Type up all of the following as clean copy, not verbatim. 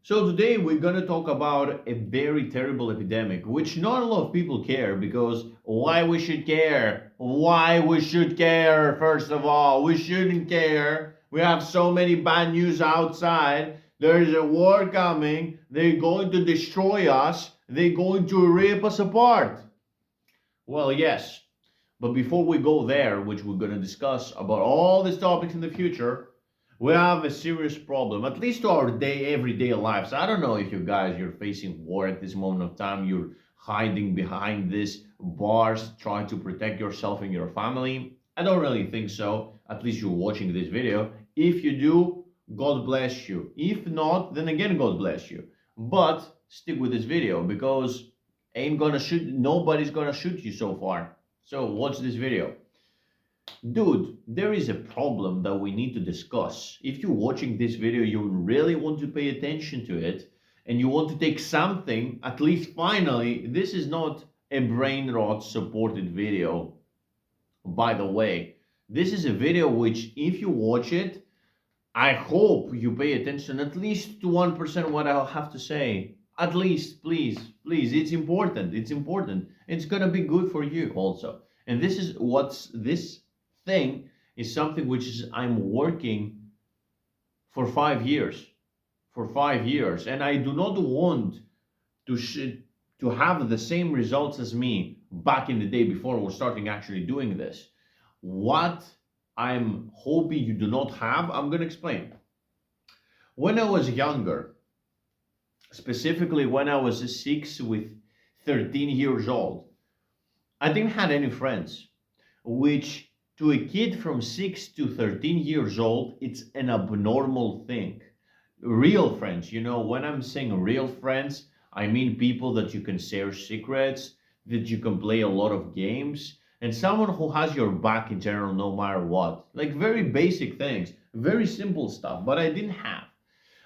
So today we're going to talk about a very terrible epidemic, which not a lot of people care because why we should care? Why we should care? First of all, we shouldn't care. We have so many bad news outside. There is a war coming. They're going to destroy us. They're going to rip us apart. Well, yes, but before we go there, which we're going to discuss about all these topics in the future, we have a serious problem, at least to our everyday lives. I don't know if you guys you're facing war at this moment of time. You're hiding behind these bars, trying to protect yourself and your family. I don't really think so. At least you're watching this video. If you do, God bless you. If not, then again, God bless you. But stick with this video because ain't gonna shoot. Nobody's gonna shoot you so far. So watch this video. Dude, there is a problem that we need to discuss. If you're watching this video, you really want to pay attention to it and you want to take something, at least finally, this is not a brain rot supported video. By the way, this is a video which, if you watch it, I hope you pay attention at least to 1% what I'll have to say. At least, please, please, it's important. It's important. It's gonna be good for you also. And this is what's this thing is something which is I'm working for 5 years. For 5 years. And I do not want to to have the same results as me back in the day before we're starting actually doing this. What I'm hoping you do not have, I'm going to explain. When I was younger, specifically when I was 6 with 13 years old, I didn't have any friends, which to a kid from 6 to 13 years old, it's an abnormal thing. Real friends, when I'm saying real friends, I mean people that you can share secrets, that you can play a lot of games, and someone who has your back in general no matter what. Like very basic things, very simple stuff, but I didn't have.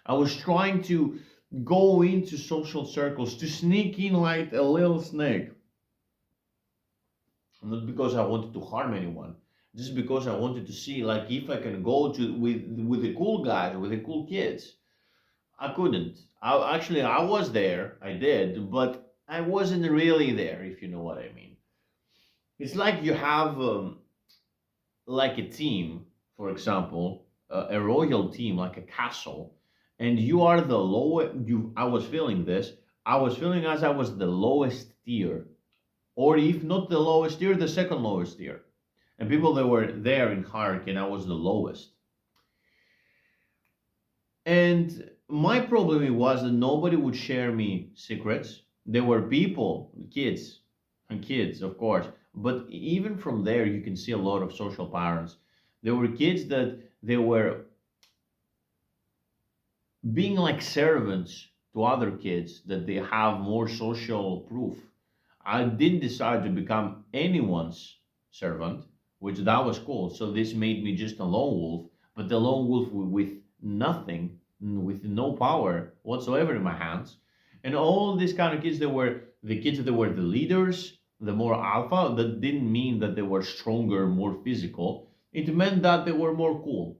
I was trying to go into social circles, to sneak in like a little snake. Not because I wanted to harm anyone, just because I wanted to see like if I can go to with the cool guys, with the cool kids. I couldn't. I was there. I did, but I wasn't really there. If you know what I mean. It's like you have like a team, for example, a royal team, like a castle, and you are the lowest. You, I was feeling this. I was feeling as I was the lowest tier, or if not the lowest tier, the second lowest tier. And people that were there in hierarchy, and I was the lowest. And my problem was that nobody would share me secrets. There were people, kids, and kids, of course. But even from there, you can see a lot of social patterns. There were kids that they were being like servants to other kids, that they have more social proof. I didn't decide to become anyone's servant, which that was cool. So this made me just a lone wolf, but the lone wolf with nothing, with no power whatsoever in my hands. And all these kind of kids that were the kids that were the leaders, the more alpha, that didn't mean that they were stronger, more physical. It meant that they were more cool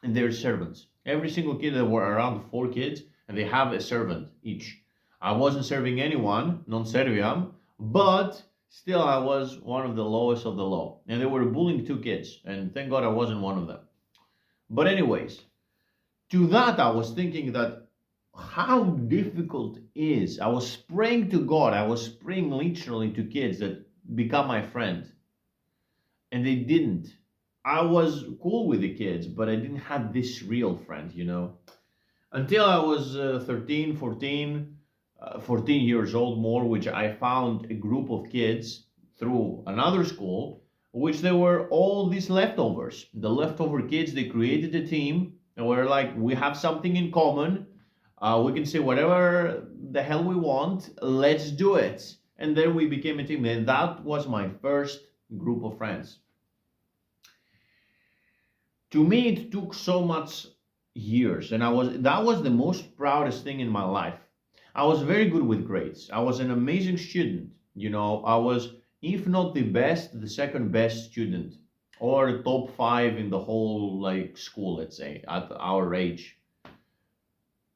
and they're servants. Every single kid, there were around 4 kids, and they have a servant each. I wasn't serving anyone, non serviam, but still I was one of the lowest of the low. And they were bullying 2 kids, and thank God I wasn't one of them. But anyways, to that I was thinking that how difficult is. I was praying to God. I was praying literally to kids that become my friend, and they didn't. I was cool with the kids, but I didn't have this real friend. Until I was 13, 14, 14 years old more, which I found a group of kids through another school, which they were all these leftovers. The leftover kids, they created a team and were like, we have something in common. We can say whatever the hell we want. Let's do it. And then we became a team. And that was my first group of friends. To me, it took so much years, and that was the most proudest thing in my life. I was very good with grades. I was an amazing student. I was, if not the best, the second best student, or top 5 in the whole like school, let's say, at our age.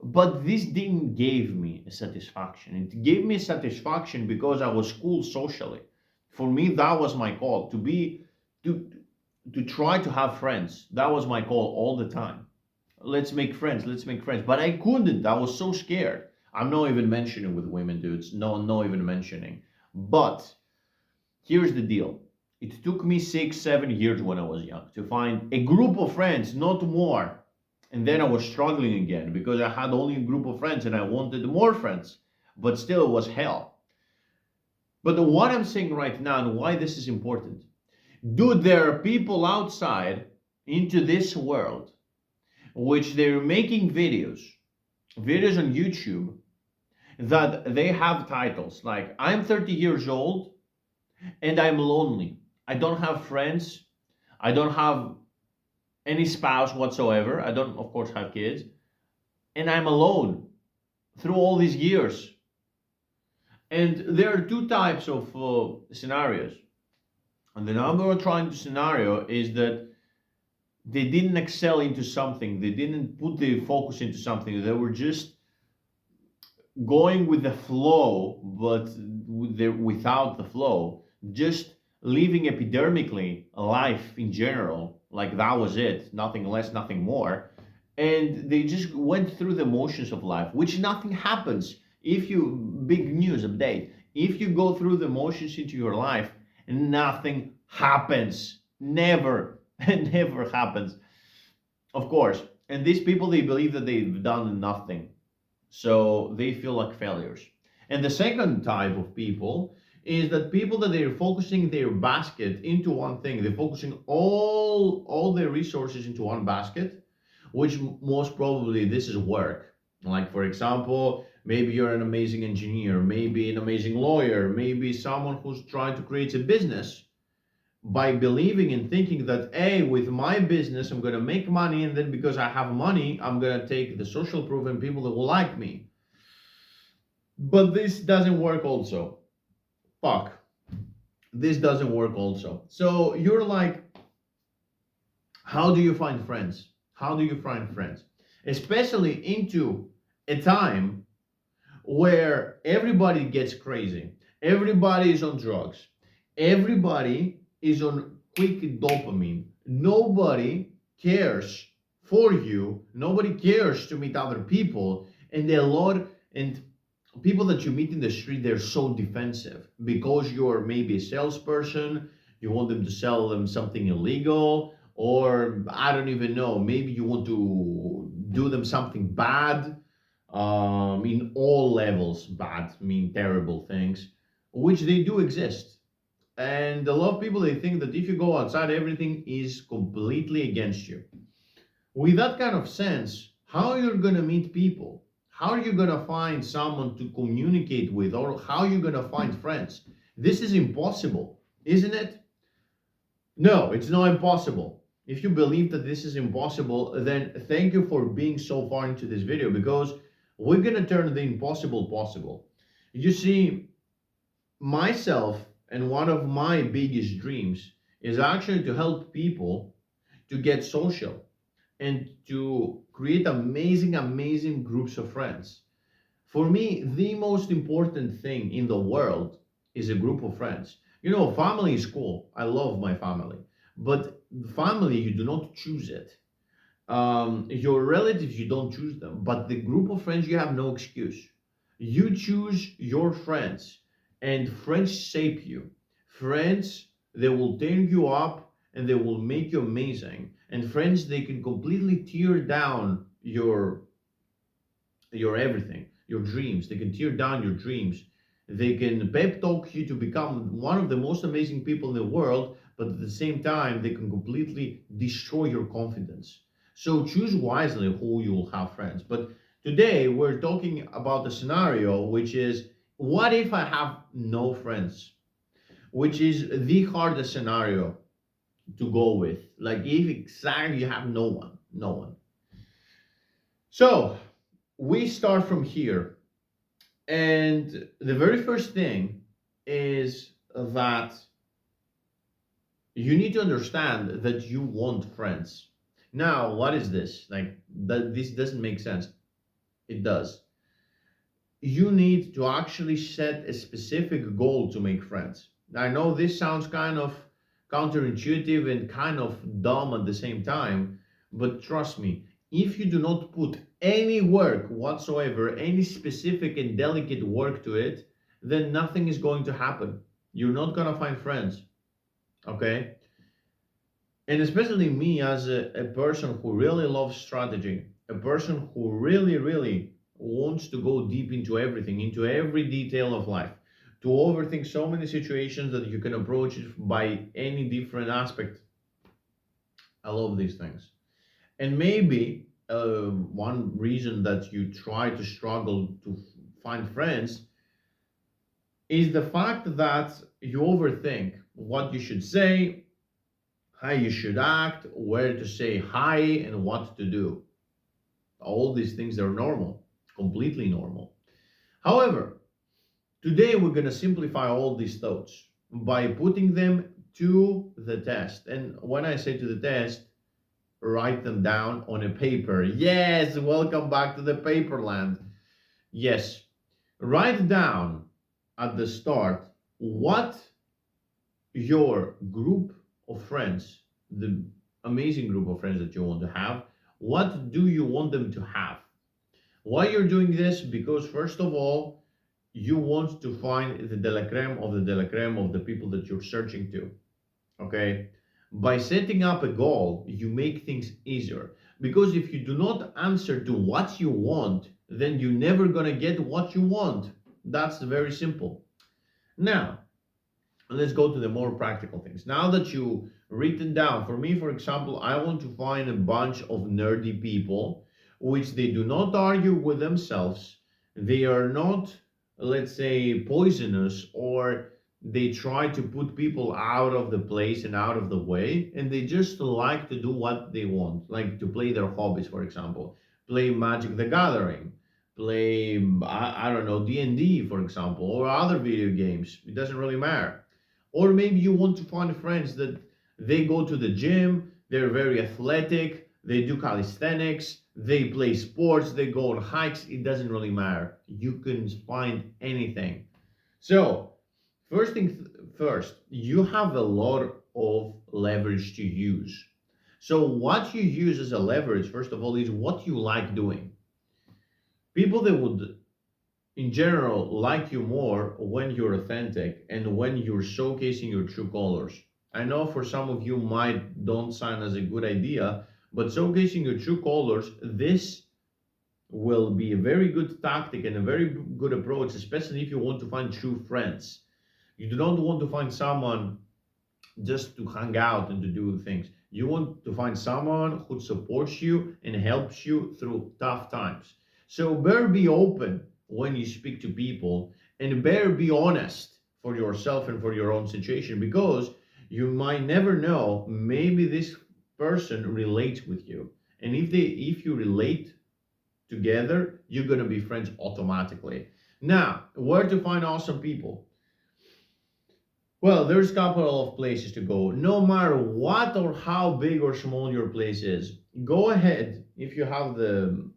But this didn't give me a satisfaction. It gave me satisfaction because I was cool socially. For me, that was my call to to try to have friends. That was my call all the time. Let's make friends. Let's make friends. But I couldn't. I was so scared. I'm not even mentioning with women, dudes. No, not even mentioning. But here's the deal. It took me 6, 7 years when I was young to find a group of friends, not more. And then I was struggling again because I had only a group of friends and I wanted more friends. But still, it was hell. But what I'm saying right now and why this is important, dude, there are people outside into this world which they're making videos on YouTube that they have titles like I'm 30 years old and I'm lonely. I don't have friends. I don't have any spouse whatsoever. I don't, of course, have kids. And I'm alone through all these years. And there are two types of scenarios. And the number one trying to scenario is that they didn't excel into something. They didn't put the focus into something. They were just going with the flow, but without the flow, just living epidermically life in general, like that was it, nothing less, nothing more. And they just went through the motions of life, which nothing happens if you, big news update, if you go through the motions into your life, nothing happens. Never, never happens. Of course. And these people, they believe that they've done nothing, so they feel like failures. And the second type of people is that people that they're focusing their basket into one thing. They're focusing all their resources into one basket, which most probably this is work. Like for example, maybe you're an amazing engineer, maybe an amazing lawyer, maybe someone who's trying to create a business by believing and thinking that, hey, with my business, I'm going to make money. And then because I have money, I'm going to take the social proof and people that will like me. But this doesn't work also. Fuck. This doesn't work also. So you're like, how do you find friends? How do you find friends? Especially into a time where everybody gets crazy. Everybody is on drugs. Everybody is on quick dopamine. Nobody cares for you. Nobody cares to meet other people. And a lot and people that you meet in the street, they're so defensive because you're maybe a salesperson. You want them to sell them something illegal, or I don't even know. Maybe you want to do them something bad, in all levels bad, mean terrible things, which they do exist. And a lot of people, they think that if you go outside, everything is completely against you. With that kind of sense, how you're going to meet people, how are you going to find someone to communicate with, or how are you going to find friends? This is impossible, isn't it? No, it's not impossible. If you believe that this is impossible, then thank you for being so far into this video, because we're going to turn the impossible possible. You see, myself and one of my biggest dreams is actually to help people to get social and to create amazing, amazing groups of friends. For me, the most important thing in the world is a group of friends. You know, family is cool. I love my family. But family, you do not choose it. Your relatives, you don't choose them. But the group of friends, you have no excuse. You choose your friends, and friends shape you. Friends, they will turn you up and they will make you amazing. And friends, they can completely tear down your everything, your dreams. They can tear down your dreams. They can pep talk you to become one of the most amazing people in the world, but at the same time, they can completely destroy your confidence. So choose wisely who you will have friends. But today, we're talking about the scenario, which is what if I have no friends? Which is the hardest scenario to go with. Like if exactly you have no one, no one. So we start from here. And the very first thing is that you need to understand that you want friends. Now, what is this? Like that this doesn't make sense. It does. You need to actually set a specific goal to make friends. I know this sounds kind of counterintuitive and kind of dumb at the same time, but trust me, if you do not put any work whatsoever, any specific and delicate work to it, then nothing is going to happen. You're not going to find friends, okay? And especially me as a person who really loves strategy, a person who really wants to go deep into everything, into every detail of life, to overthink so many situations that you can approach it by any different aspect. I love these things. And maybe one reason that you try to struggle to find friends is the fact that you overthink what you should say, how you should act, where to say hi, and what to do. All these things are normal, completely normal. However, today we're going to simplify all these thoughts by putting them to the test. And when I say to the test, write them down on a paper. Yes, welcome back to the paperland. Yes, write down at the start what your group of friends, the amazing group of friends that you want to have, what do you want them to have? Why you're doing this? Because first of all, you want to find the de la creme of the de la creme of the people that you're searching to. Okay? By setting up a goal, you make things easier. Because if you do not answer to what you want, then you're never gonna get what you want. That's very simple. Now, let's go to the more practical things. Now that you written down, for me, for example, I want to find a bunch of nerdy people which they do not argue with themselves. They are not, let's say, poisonous, or they try to put people out of the place and out of the way, and they just like to do what they want, like to play their hobbies, for example, play Magic the Gathering, play, I don't know, D&D, for example, or other video games. It doesn't really matter. Or maybe you want to find friends that they go to the gym, they're very athletic, they do calisthenics, they play sports, they go on hikes. It doesn't really matter. You can find anything. So, first, you have a lot of leverage to use. So, what you use as a leverage, first of all, is what you like doing. People that would in general like you more when you're authentic and when you're showcasing your true colors. I know for some of you might don't sound as a good idea, but showcasing your true colors, this will be a very good tactic and a very good approach, especially if you want to find true friends. You do not want to find someone just to hang out and to do things. You want to find someone who supports you and helps you through tough times. So better be open when you speak to people, and better be honest for yourself and for your own situation, because you might never know, maybe this person relates with you. And if you relate together, you're going to be friends automatically. Now, where to find awesome people? Well, there's a couple of places to go. No matter what or how big or small your place is, go ahead if you have the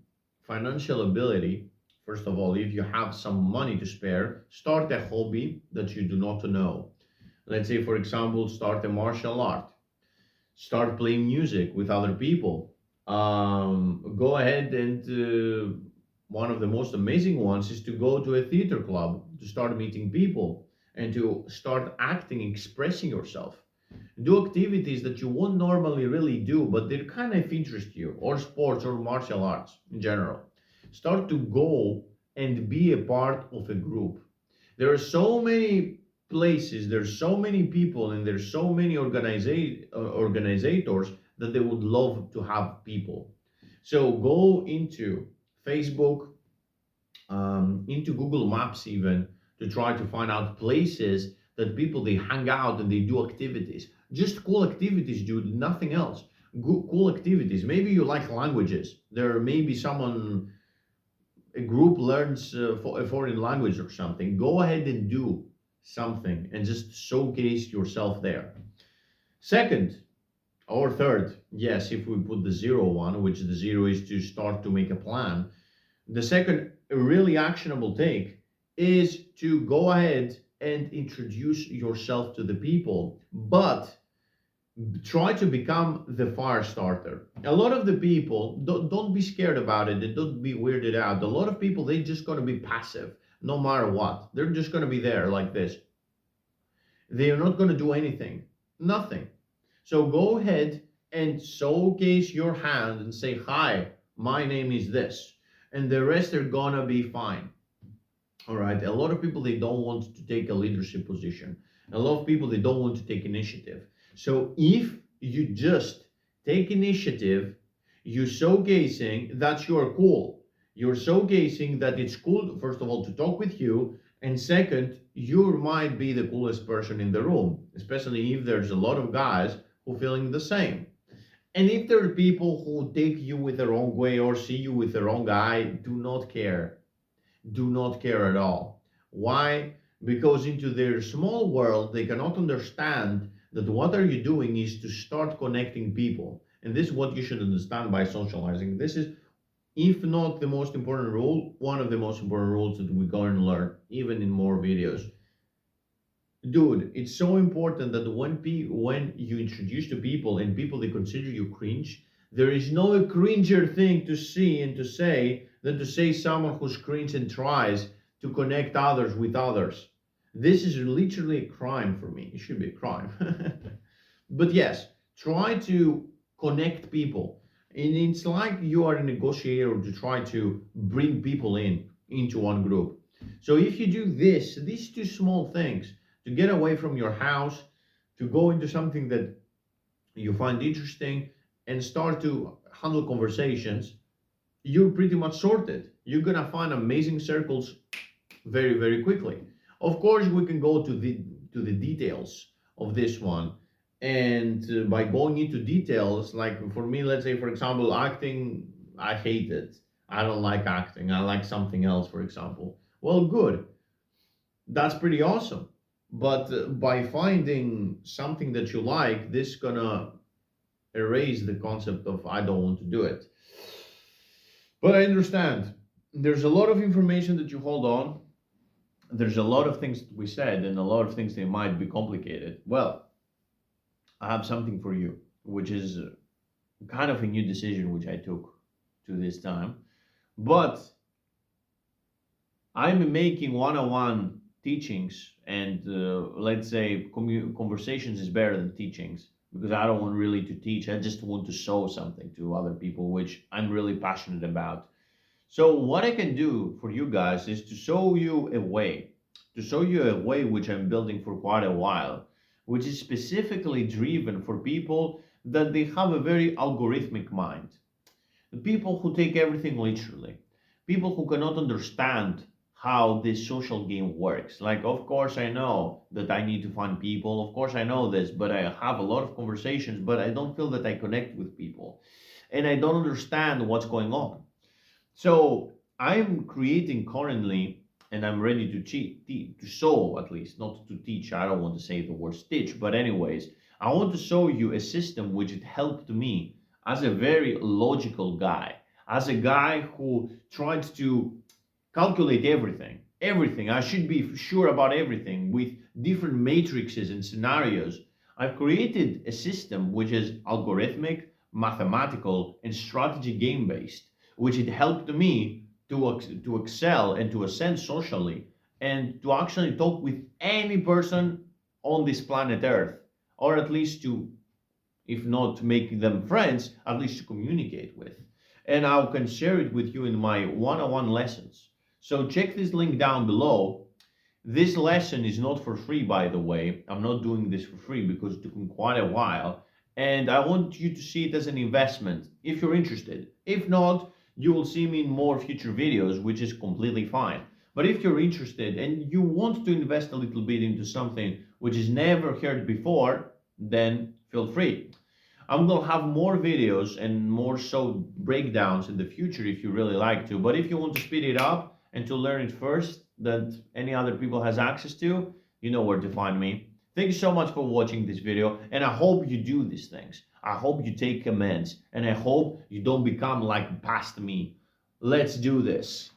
financial ability. First of all, if you have some money to spare, start a hobby that you do not know. Let's say, for example, start a martial art, start playing music with other people. Go ahead and one of the most amazing ones is to go to a theater club to start meeting people and to start acting, expressing yourself. Do activities that you won't normally really do, but they kind of interest you, or sports or martial arts in general. Start to go and be a part of a group. There are so many places, there's so many people, and there's so many organizators that they would love to have people. So go into Facebook, into Google Maps even, to try to find out places that people they hang out and they do activities. Just cool activities, dude, nothing else. Cool activities. Maybe you like languages. There may be someone, a group learns a foreign language or something. Go ahead and do something and just showcase yourself there. Second, or third, yes, if we put the zero one, which the zero is to start to make a plan, The second really actionable take is to go ahead and introduce yourself to the people, but try to become the fire starter. A lot of the people, don't be scared about it, and don't be weirded out. A lot of people, they just gonna be passive no matter what. They're just gonna be there like this. They are not gonna do anything, nothing. So go ahead and showcase your hand and say, "Hi, my name is this," and the rest are gonna be fine. All right. A lot of people, they don't want to take a leadership position. A lot of people, they don't want to take initiative. So if you just take initiative, you're showcasing that you're cool. You're showcasing that it's cool, first of all, to talk with you. And second, you might be the coolest person in the room, especially if there's a lot of guys who feeling the same. And if there are people who take you with the wrong way or see you with the wrong eye, do not care, do not care at all. Why? Because into their small world, they cannot understand that what are you doing is to start connecting people. And this is what you should understand by socializing. This is, if not the most important rule, one of the most important rules that we're going to learn, even in more videos. Dude, it's so important that when you introduce to people and people they consider you cringe, there is no cringer thing to see and to say than to say someone who's cringe and tries to connect others with others. This is literally a crime for me. It should be a crime. But yes, try to connect people. And it's like you are a negotiator to try to bring people in into one group. So if you do this, these two small things, to get away from your house, to go into something that you find interesting and start to handle conversations, you're pretty much sorted. You're gonna find amazing circles very, very quickly. Of course, we can go to the details of this one, and by going into details, like for me, let's say for example, acting, I hate it. I don't like acting. I like something else, for example. Well, good. That's pretty awesome. But by finding something that you like, this gonna erase the concept of I don't want to do it. But I understand. There's a lot of information that you hold on. There's a lot of things we said, and a lot of things they might be complicated. Well, I have something for you, which is kind of a new decision which I took to this time. But I'm making one-on-one teachings, and let's say conversations is better than teachings because I don't want really to teach. I just want to show something to other people, which I'm really passionate about. So what I can do for you guys is to show you a way which I'm building for quite a while, which is specifically driven for people that they have a very algorithmic mind. The people who take everything literally, people who cannot understand how this social game works. Like, of course, I know that I need to find people. Of course, I know this, but I have a lot of conversations, but I don't feel that I connect with people. And I don't understand what's going on. So I'm creating currently, and I'm ready to to show at least, not to teach. I don't want to say the word teach, but anyways, I want to show you a system which it helped me as a very logical guy, as a guy who tried to calculate everything. Everything. I should be sure about everything with different matrices and scenarios. I've created a system which is algorithmic, mathematical, and strategy game based, which it helped me to excel and to ascend socially and to actually talk with any person on this planet Earth, or at least to, if not to make them friends, at least to communicate with. And I can share it with you in my one-on-one lessons. So check this link down below. This lesson is not for free, by the way. I'm not doing this for free because it took me quite a while. And I want you to see it as an investment if you're interested. If not, you will see me in more future videos, which is completely fine. But if you're interested and you want to invest a little bit into something which is never heard before, then feel free. I'm gonna have more videos and more so breakdowns in the future if you really like to. But if you want to speed it up and to learn it first that any other people has access to, you know where to find me. Thank you so much for watching this video, and I hope you do these things. I hope you take commands, and I hope you don't become like past me. Let's do this.